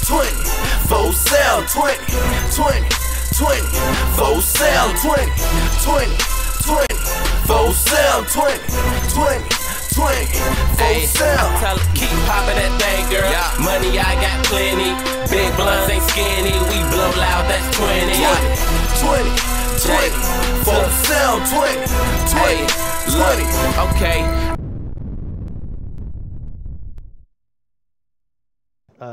20, for sale, 20, 20, 20, for sale, 20, 20, 20, for sale, 20, 20, 20, for sale. Tell her, keep popping that thing, girl. Money I got plenty. Big blunts ain't skinny. We blow loud, that's 20. 20, 20, 20, for sale, 20, 20, 20. Okay.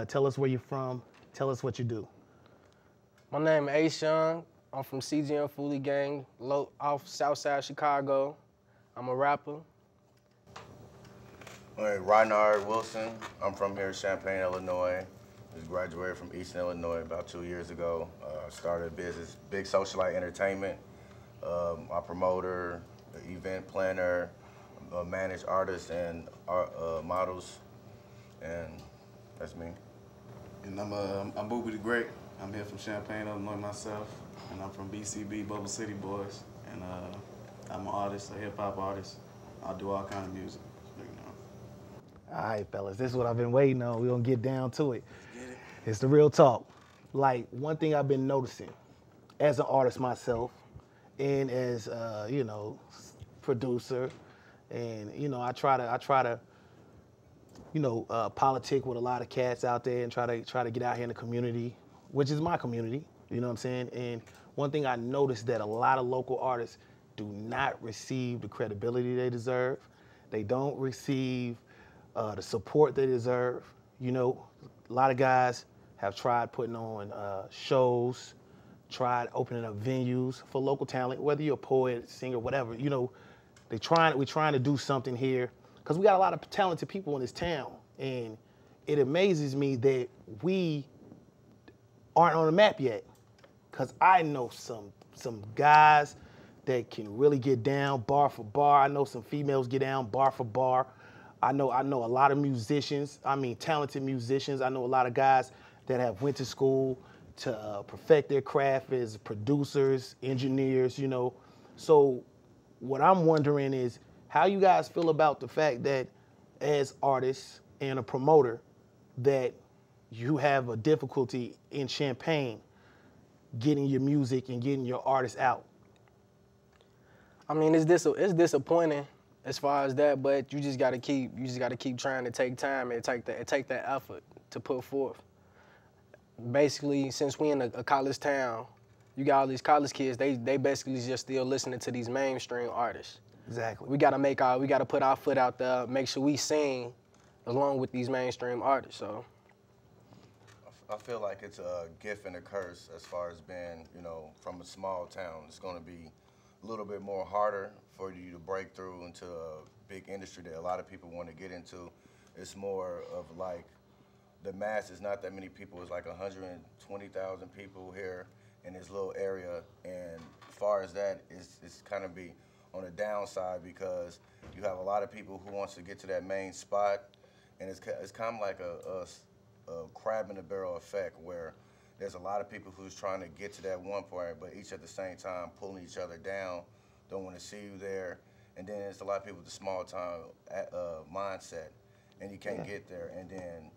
Tell us where you're from. Tell us what you do. My name is Aishon. I'm from CGM Foolie Gang, off Southside Chicago. I'm a rapper. Hey, Rynard Wilson. I'm from here, Champaign, Illinois. Just graduated from Eastern Illinois about 2 years ago. Started a business, Big Socialite Entertainment. I'm promoter, event planner, manage artists and models, and that's me. And I'm Boobie the Great. I'm here from Champaign, Illinois myself, and I'm from BCB, Bubble City Boys, and I'm an artist, a hip-hop artist. I do all kind of music, so, you know. All right, fellas, this is what I've been waiting on. We're gonna get down to it. It's the real talk. Like, one thing I've been noticing as an artist myself, and as you know, producer, and you know, I try to you know, politic with a lot of cats out there and try to get out here in the community, which is my community, you know what I'm saying? And one thing I noticed that a lot of local artists do not receive the credibility they deserve. They don't receive the support they deserve. You know, a lot of guys have tried putting on shows, tried opening up venues for local talent, whether you're a poet, singer, whatever, you know, we're trying to do something here, because we got a lot of talented people in this town, and it amazes me that we aren't on the map yet. Because I know some guys that can really get down bar for bar. I know some females get down bar for bar. I know a lot of musicians, I mean talented musicians. I know a lot of guys that have went to school to perfect their craft as producers, engineers, you know. So what I'm wondering is, how you guys feel about the fact that as artists and a promoter that you have a difficulty in Champaign getting your music and getting your artists out? I mean, it's disappointing as far as that, but you just gotta keep trying to take time and take that effort to put forth. Basically, since we in a college town, you got all these college kids, they basically just still listening to these mainstream artists. Exactly. We gotta put our foot out there, make sure we sing along with these mainstream artists. So I feel like it's a gift and a curse as far as being, you know, from a small town. It's going to be a little bit more harder for you to break through into a big industry that a lot of people want to get into. It's more of like the masses, not that many people. It's like 120,000 people here in this little area, and as far as that, it's kind of be on the downside, because you have a lot of people who wants to get to that main spot, and it's kind of like a crab in the barrel effect, where there's a lot of people who's trying to get to that one point, but each at the same time pulling each other down, don't want to see you there. And then there's a lot of people with the small town mindset, and you can't get there. And then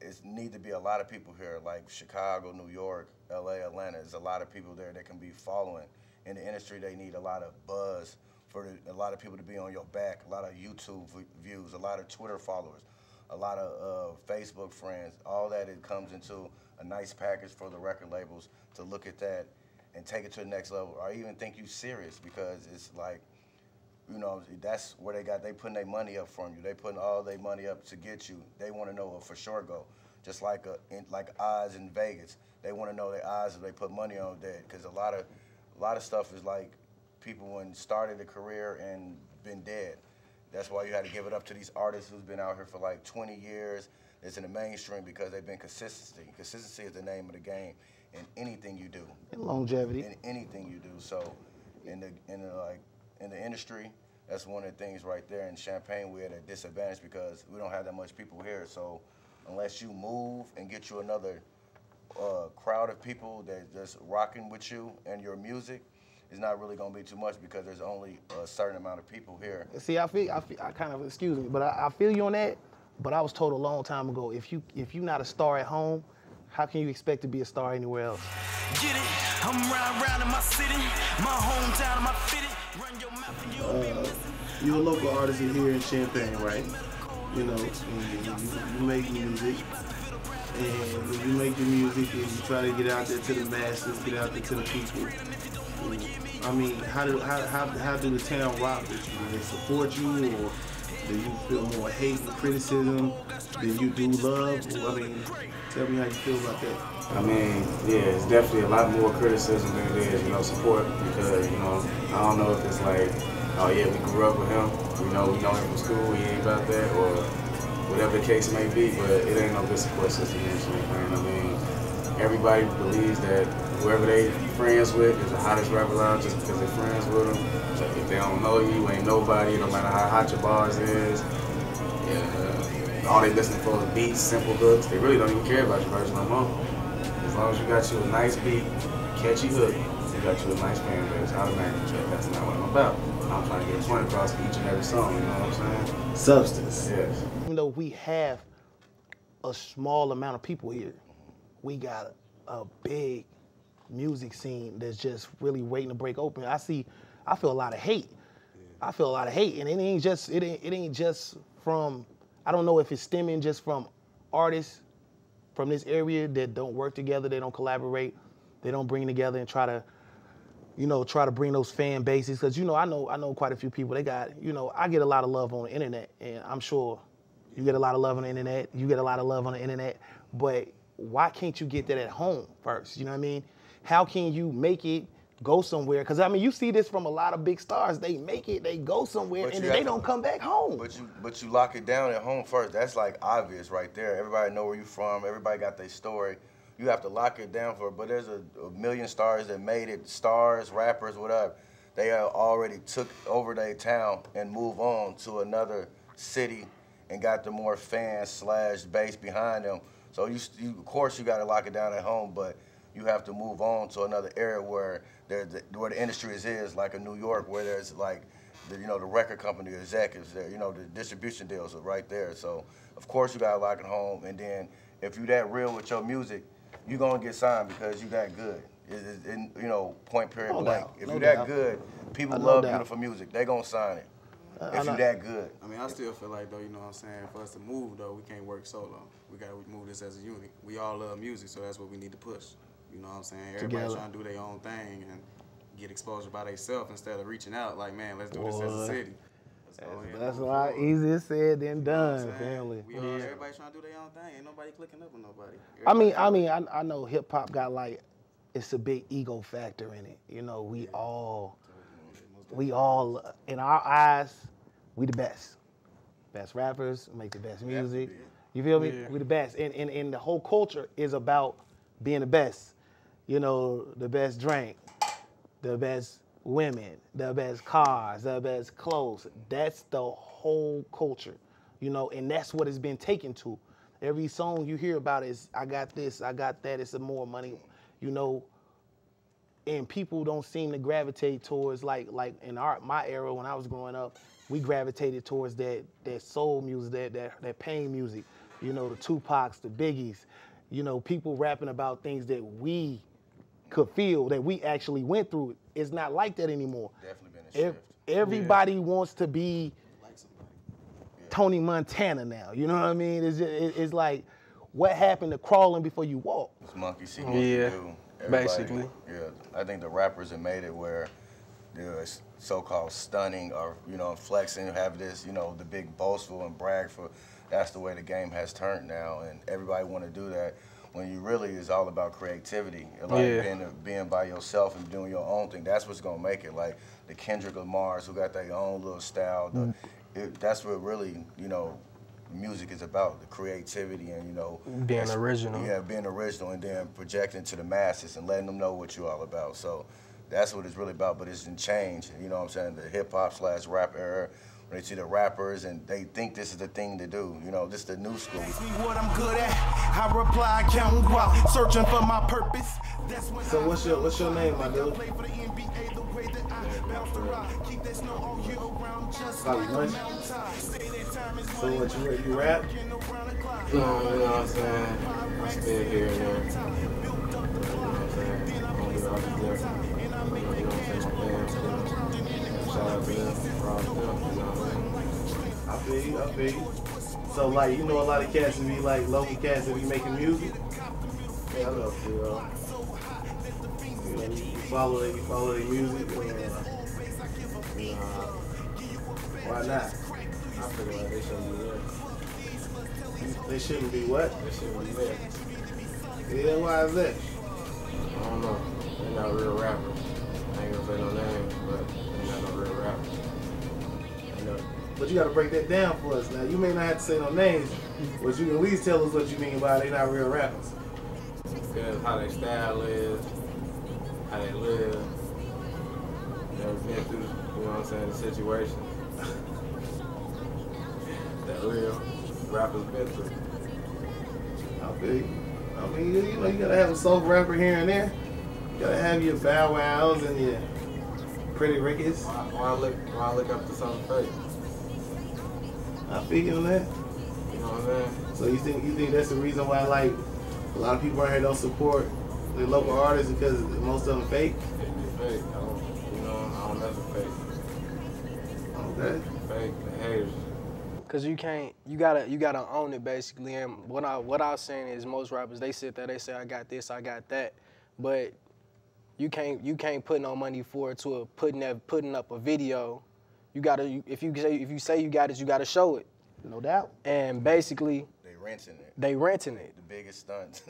it need to be a lot of people here, like Chicago, New York, LA, Atlanta. There's a lot of people there that can be following. In the industry, they need a lot of buzz for a lot of people to be on your back, a lot of YouTube views, a lot of Twitter followers, a lot of Facebook friends. All that, it comes into a nice package for the record labels to look at that and take it to the next level, or even think you serious, because it's like, you know, that's where they putting their money up from you. They putting all their money up to get you. They want to know a for sure go. Just like odds in Vegas. They want to know their odds if they put money on that, because a lot of stuff is like people when started a career and been dead. That's why you had to give it up to these artists who's been out here for like 20 years. It's in the mainstream because they've been consistency. Consistency is the name of the game in anything you do. And longevity. In anything you do. So in the industry, that's one of the things right there. In Champaign, we're at a disadvantage because we don't have that much people here. So unless you move and get you another crowd of people that just rocking with you and your music, it's not really gonna be too much, because there's only a certain amount of people here. See, I kind of, excuse me, but I feel you on that. But I was told a long time ago, if you're not a star at home, how can you expect to be a star anywhere else? Get it? I'm round in my city, my hometown, my fitted. Run your mouth and you'll be missing. You're a local artist here in Champaign, right? You know, and you make music. And when you make your music and you try to get out there to the masses, get out there to the people, I mean, how do the town rock with you? Do they support you, or do you feel more hate and criticism than you do love? I mean, tell me how you feel about that. I mean, yeah, it's definitely a lot more criticism than it is, you know, support, because, you know, I don't know if it's like, oh yeah, we grew up with him, we know him from school, he ain't about that, or whatever the case may be, but it ain't no good support system in Champaign. I mean, everybody believes that whoever they friends with is the hottest rapper out just because they're friends with them. Like, if they don't know you, ain't nobody, no matter how hot your bars is. Yeah, all they listen for is beats, simple hooks. They really don't even care about your verse no more. As long as you got you a nice beat, catchy hook, you got you a nice fan base, automatically. That's not what I'm about. I'm trying to get a point across each and every song, you know what I'm saying? Substance. Yes. Even though we have a small amount of people here, we got a big music scene that's just really waiting to break open. I feel a lot of hate. I feel a lot of hate, and it ain't just from, I don't know if it's stemming just from artists from this area that don't work together, they don't collaborate, they don't bring together and try to bring those fan bases. Because, you know, I know quite a few people, they got, you know, I get a lot of love on the internet, and I'm sure you get a lot of love on the internet, you get a lot of love on the internet, but why can't you get that at home first? You know what I mean? How can you make it go somewhere? Because, I mean, you see this from a lot of big stars. They make it, they go somewhere, and then they don't come back home. But you lock it down at home first. That's like obvious right there. Everybody know where you from. Everybody got their story. You have to lock it down for it. But there's a million stars that made it, stars, rappers, whatever. They already took over their town and moved on to another city and got the more fans / base behind them. So of course you got to lock it down at home, but you have to move on to another area where the industry is like a New York, where there's like the record company executives there, the distribution deals are right there. So of course you got to lock it home, and then if you that real with your music, you're gonna get signed because you that good. Point period blank. If you that good, people love beautiful music. They gonna sign it. If you that good. I mean, I still feel like, though, you know what I'm saying, for us to move, though, we can't work solo. We got to move this as a unit. We all love music, so that's what we need to push. You know what I'm saying? Everybody trying to do their own thing and get exposure by themselves instead of reaching out like, man, let's do this as a city. That's a lot easier said than done, family. Everybody trying to do their own thing. Ain't nobody clicking up with nobody. I know hip hop got like, it's a big ego factor in it. You know, we all, in our eyes, we the best. Best rappers, make the best music. You feel me? We the best. And the whole culture is about being the best. The best drink, the best women, the best cars, the best clothes. That's the whole culture, and that's what it's been taken to. Every song you hear about is, I got this, I got that, it's more money, and people don't seem to gravitate towards, like in my era when I was growing up, we gravitated towards that soul music, that pain music, the Tupacs, the Biggies, people rapping about things that we could feel, that we actually went through. It's not like that anymore. Definitely been a shift. Everybody wants to be Tony Montana now. You know what I mean? It's like, what happened to crawling before you walk? It's monkey see, monkey do. Basically. Yeah, I think the rappers have made it where they're so-called stunning or, flexing, have this, the big boastful and brag for. That's the way the game has turned now, and everybody want to do that. When you really is all about creativity, being by yourself and doing your own thing. That's what's gonna make it. Like the Kendrick Lamars, who got their own little style. That's what really, music is about, the creativity and being original. Yeah, being original, and then projecting to the masses and letting them know what you're all about. So that's what it's really about. But it's in change. You know what I'm saying? The hip hop / rap era. When they see the rappers and they think this is the thing to do. This is the new school. Ask me what I'm good at. I reply, counting while searching for my purpose. So what's your name, my dude? So what, you rap? No, you know what I'm saying? I still here and there. You know what I'm saying? I don't do all this different. You know what I'm saying? My fans, shout out to them, proud of them, you know what I'm saying? I feel you. So like, you know, a lot of cats that be like local cats that be making music. Yeah, I know a few, You know, you follow their music. Why not? I feel like they shouldn't be there. They shouldn't be what? They shouldn't be there. Yeah, why is that? I don't know. They're not real rappers. I ain't gonna say no names, but they're not no real rappers. You know, But you gotta break that down for us. Now, you may not have to say no names, but you can at least tell us what you mean by they not real rappers. because how their style is, how they live, never been through, you know what I'm saying, the situation that real rappers been through. I mean, you know, you gotta have a soul rapper here and there. You gotta have your Bow Wows and your Pretty Rickies. Why look up to something fake? I feel you on that. You know what I'm saying? So you think that's the reason why like a lot of people out here don't support the local artists because most of them fake? It be fake. I don't mess with fake. Okay. Fake, the haters. Cause you gotta own it basically. And what I was saying is most rappers, they sit there, they say I got this, I got that, but you can't put no money forward to putting up a video. You gotta, if you say you got it, you gotta show it. No doubt. And basically They renting it. it. The biggest stunt.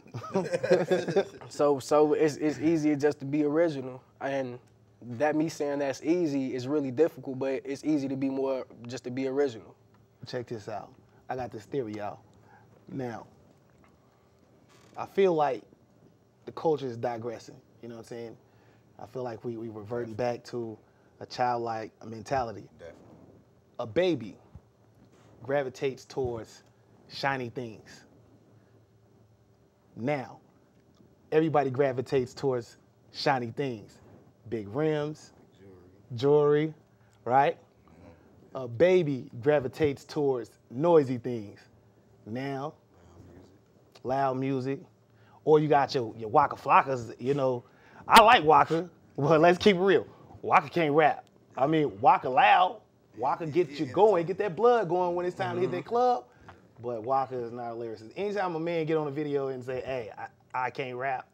So it's easier just to be original. And that me saying that's easy is really difficult, but it's easy to be just to be original. Check this out. I got this theory, y'all. Now, I feel like the culture is digressing. You know what I'm saying? I feel like we reverting back to a childlike mentality. Definitely. A baby gravitates towards shiny things. Now, everybody gravitates towards shiny things. Big rims, jewelry, right? A baby gravitates towards noisy things. Now, loud music. Or you got your Waka Flockas, you know. I like Waka, but let's keep it real. Waka can't rap. I mean, Waka loud. Waka get you going, get that blood going when it's time to hit that club. But Waka is not a lyricist. Anytime a man get on a video and say, hey, I can't rap,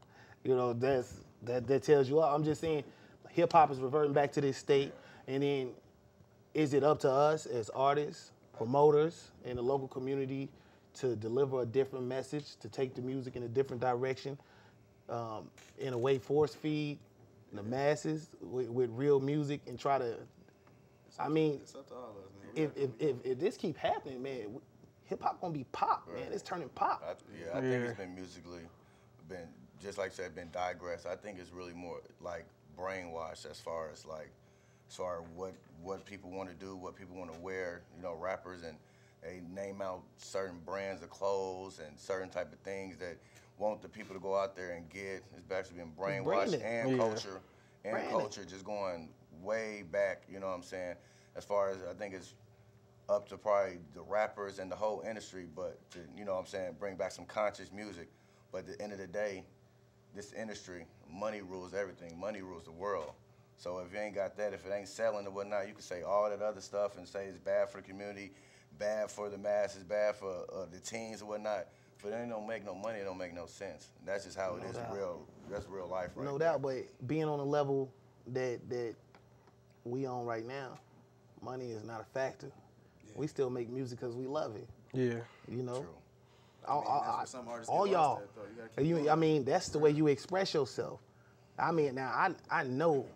you know, that tells you all. I'm just saying hip hop is reverting back to this state. And then is it up to us as artists, promoters in the local community to deliver a different message, to take the music in a different direction, in a way force feed the masses with real music and try to, I mean, It's up to all of us, man. if this keep happening, man, hip hop gonna be pop, man. It's turning pop. I think it's been musically, just like I said, been digressed. I think it's really more like brainwashed as far as what people want to do, what people want to wear. You know, rappers, and they name out certain brands of clothes and certain type of things that want the people to go out there and get. It's actually been brainwashed and culture just going way back. You know what I'm saying? As far as I think it's up to probably the rappers and the whole industry, but to, you know what I'm saying, bring back some conscious music. But at the end of the day, this industry, money rules everything. Money rules the world. So if you ain't got that, if it ain't selling or whatnot, you can say all that other stuff and say it's bad for the community, bad for the masses, bad for the teens or whatnot. But it don't make no money, it don't make no sense. And that's just how it is. That's real life right No there. doubt, but being on the level that we on right now, money is not a factor. Yeah. We still make music because we love it. Yeah. You know? True. All y'all. I mean, that's the way you express yourself. I mean, now I know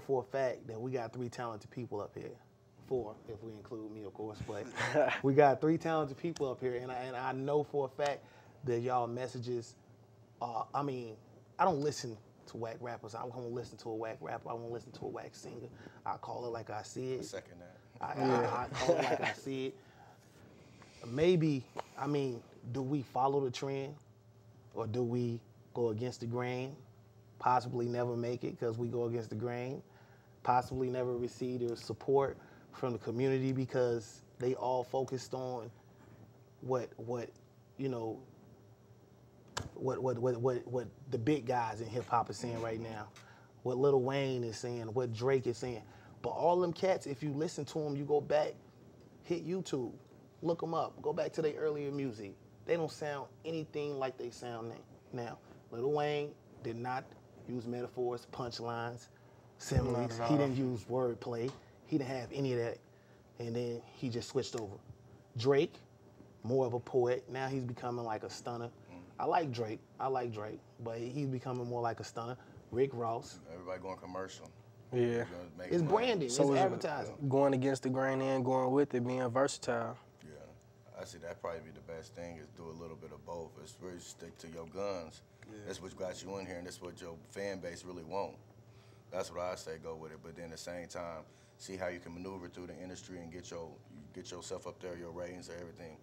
for a fact that we got 3 talented people up here. 4, if we include me, of course, but we got 3 talented people up here, and I know for a fact that y'all messages are, I mean, I don't listen to whack rappers. I'm gonna listen to a whack rapper. I won't listen to a whack singer. I call it like I see it. I second that. I call it like I see it. Maybe, I mean, do we follow the trend or do we go against the grain? Possibly never make it because we go against the grain. Possibly never receive the support from the community because they all focused on what you know what the big guys in hip hop are saying right now, what Lil Wayne is saying, what Drake is saying. But all them cats, if you listen to them, you go back, hit YouTube, look them up, go back to their earlier music. They don't sound anything like they sound now. Lil Wayne did not use metaphors, punchlines, similes. He didn't use wordplay. He didn't have any of that. And then he just switched over. Drake, more of a poet. Now he's becoming like a stunner. I like Drake, but he's becoming more like a stunner. Rick Ross. Everybody going commercial. Yeah. It's branding, So it's advertising. Going against the grain and going with it, being versatile. Yeah, I see that probably be the best thing is do a little bit of both. It's really stick to your guns. Yeah. That's what got you in here, and that's what your fan base really want. That's what I say, go with it. But then at the same time, see how you can maneuver through the industry and get yourself up there, your ratings, everything.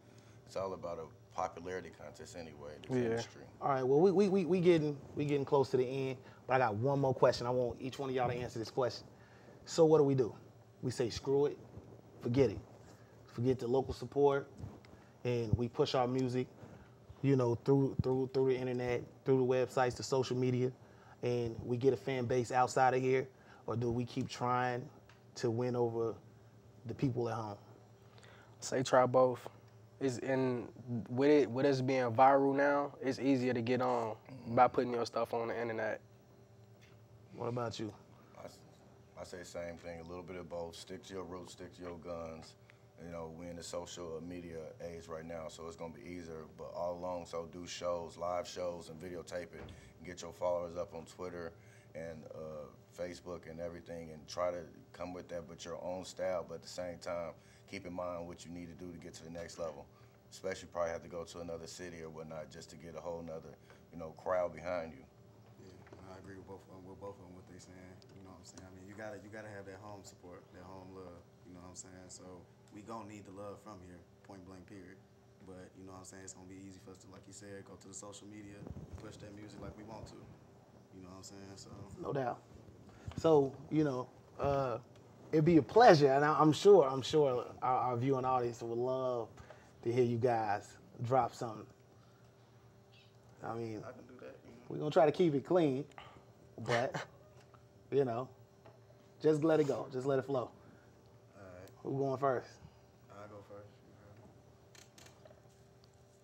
It's all about a popularity contest anyway, this industry. All right, well, we getting close to the end, but I got one more question. I want each one of y'all to answer this question. So what do? We say screw it, forget it. Forget the local support, and we push our music, you know, through the internet, through the websites, the social media, and we get a fan base outside of here, or do we keep trying to win over the people at home? Say try both. With us being viral now, it's easier to get on by putting your stuff on the internet. What about you? I say the same thing, a little bit of both. Stick to your roots, stick to your guns. You know, we're in the social media age right now, so it's gonna be easier, but all along, so do shows, live shows, and videotape it. Get your followers up on Twitter and Facebook and everything, and try to come with that, but your own style, but at the same time, keep in mind what you need to do to get to the next level. Especially probably have to go to another city or whatnot just to get a whole nother, you know, crowd behind you. Yeah, I agree with both of them, what they saying. You know what I'm saying? I mean, you gotta have that home support, that home love. You know what I'm saying? So we gonna need the love from here, point blank, period. But you know what I'm saying? It's gonna be easy for us to, like you said, go to the social media, push that music like we want to. You know what I'm saying? So no doubt. So you know, it'd be a pleasure, and I'm sure our viewing audience would love to hear you guys drop something. I mean, I can do that. You know? We're gonna try to keep it clean, but you know, just let it go, just let it flow. All right. Who's going first? I'll go first.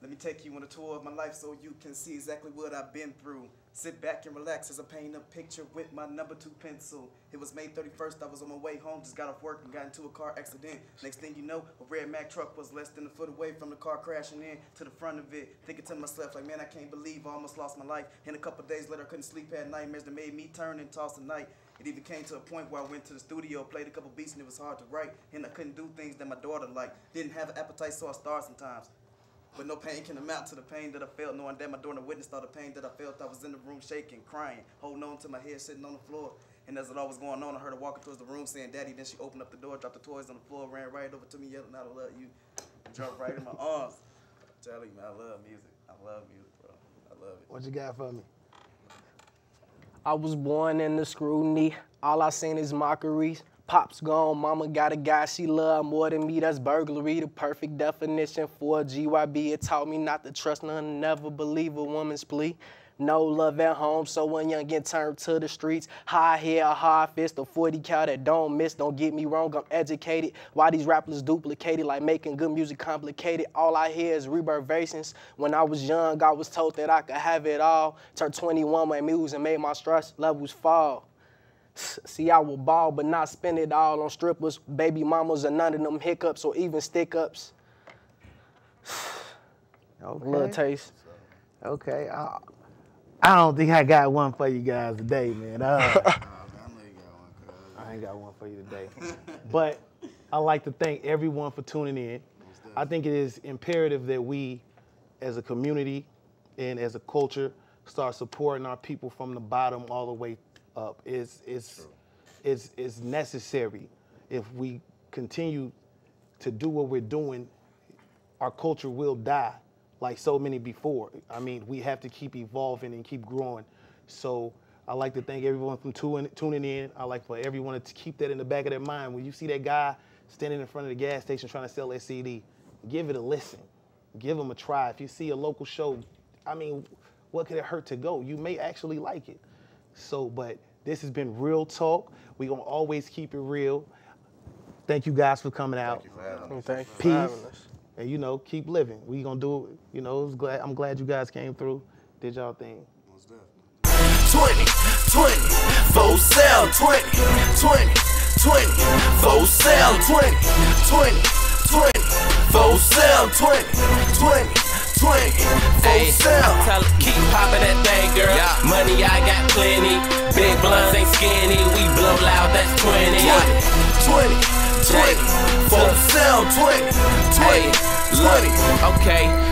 Let me take you on a tour of my life so you can see exactly what I've been through. Sit back and relax as I paint a picture with my number 2 pencil. It was May 31st, I was on my way home, just got off work and got into a car accident. Next thing you know, a red Mack truck was less than a foot away from the car crashing in to the front of it. Thinking to myself, like, man, I can't believe I almost lost my life. And a couple days later, I couldn't sleep, had nightmares that made me turn and toss the night. It even came to a point where I went to the studio, played a couple beats, and it was hard to write. And I couldn't do things that my daughter liked. Didn't have an appetite, so I starved sometimes. But no pain can amount to the pain that I felt, knowing that my daughter witnessed all the pain that I felt. I was in the room shaking, crying, holding on to my head, sitting on the floor. And as it all was going on, I heard her walking towards the room saying, "Daddy." Then she opened up the door, dropped the toys on the floor, ran right over to me, yelling out, "I love you," and dropped right in my arms. I'm telling you, man, I love music. I love music, bro. I love it. What you got for me? I was born in the scrutiny. All I seen is mockeries. Pop's gone, mama got a guy she love more than me. That's burglary, the perfect definition for a GYB. It taught me not to trust none, never believe a woman's plea. No love at home, so when young get turned to the streets. High hair, high fist, a 40 cal that don't miss. Don't get me wrong, I'm educated. Why these rappers duplicated, like making good music complicated. All I hear is reverberations. When I was young, I was told that I could have it all. Turned 21, my music made my stress levels fall. See, I will ball, but not spend it all on strippers, baby mamas, and none of them hiccups or even stick-ups. Okay. A little taste. Okay. I don't think I got one for you guys today, man. I know you got one, cuz. I ain't got one for you today. But I'd like to thank everyone for tuning in. I think it is imperative that we, as a community and as a culture, start supporting our people from the bottom all the way up. It's necessary. If we continue to do what we're doing, our culture will die like so many before. I mean, we have to keep evolving and keep growing. So I'd like to thank everyone for tuning in. I'd like for everyone to keep that in the back of their mind. When you see that guy standing in front of the gas station trying to sell that CD, give it a listen. Give them a try. If you see a local show, I mean, what could it hurt to go? You may actually like it. So, but this has been Real Talk. We're going to always keep it real. Thank you guys for coming out. Thank you for having us. Thank you for Peace. having us. And, you know, keep living. We going to do it. You know, I'm glad you guys came through, did y'all thing. 20, 20, for sale, 20, 20, 20, for sale, 20, 20, 20, for sale, 20, 20, 20, for sale. Tell her, keep popping that thing, girl. Money, I got plenty. Big blunts ain't skinny. We blow loud, that's 20. 20, 20, 20, for sale, 20, 20, 20. Okay.